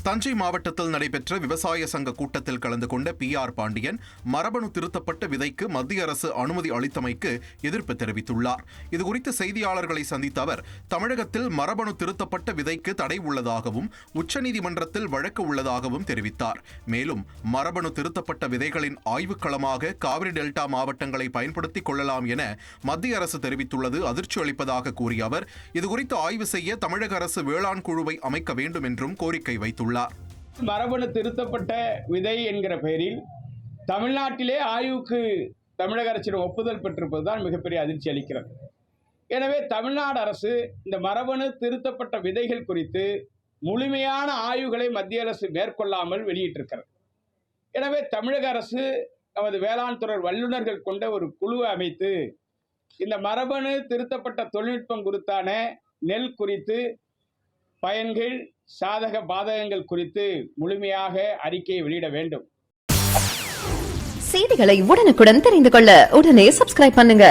தஞ்சை மாவட்டத்தில் நடைபெற்ற விவசாய சங்க கூட்டத்தில் கலந்து கொண்ட PR பாண்டியன் மரபணு திருத்தப்பட்ட விதைக்கு மத்திய அரசு அனுமதி அளித்தமைக்கு எதிர்ப்பு தெரிவித்துள்ளார். இதுகுறித்து செய்தியாளர்களை சந்தித்த அவர், தமிழகத்தில் மரபணு திருத்தப்பட்ட விதைக்கு தடை உள்ளதாகவும் உச்சநீதிமன்றத்தில் வழக்கு உள்ளதாகவும் தெரிவித்தார். மேலும் மரபணு திருத்தப்பட்ட விதைகளின் ஆய்வுக்களமாக காவிரி டெல்டா மாவட்டங்களை பயன்படுத்திக் கொள்ளலாம் என மத்திய அரசு தெரிவித்துள்ளது அதிர்ச்சி அளிப்பதாக கூறிய அவர், இதுகுறித்து ஆய்வு செய்ய தமிழக அரசு வேளாண் குழுவை அமைக்க வேண்டும் என்றும் கோரிக்கை வைத்துள்ளார். மரபணு திருத்தப்பட்ட விதை என்கிற பெயரில் தமிழ்நாட்டிலே ஆய்வுக்கு தமிழக அரசின் ஒப்புதல் பெற்றிருப்பதுதான் மிகப்பெரிய அதிர்ச்சி அளிக்கிறது. எனவே தமிழ்நாடு அரசு இந்த மரபணு திருத்தப்பட்ட விதைகள் குறித்து முழுமையான ஆய்வுகளை மத்திய அரசு மேற்கொள்ளாமல் வெளியிட்டிருக்கிறது. எனவே தமிழக அரசு நமது வேளாண் துறை வல்லுநர்கள் கொண்ட ஒரு குழுவை அமைத்து இந்த மரபணு திருத்தப்பட்ட தொழில்நுட்பம் குறித்தான நெல் குறித்து பயன்கள் சாதக பாதகங்கள் குறித்து முழுமையாக அறிக்கையை வெளியிட வேண்டும். செய்திகளை உடனுக்குடன் தெரிந்து கொள்ள உடனே சப்ஸ்கிரைப் பண்ணுங்க.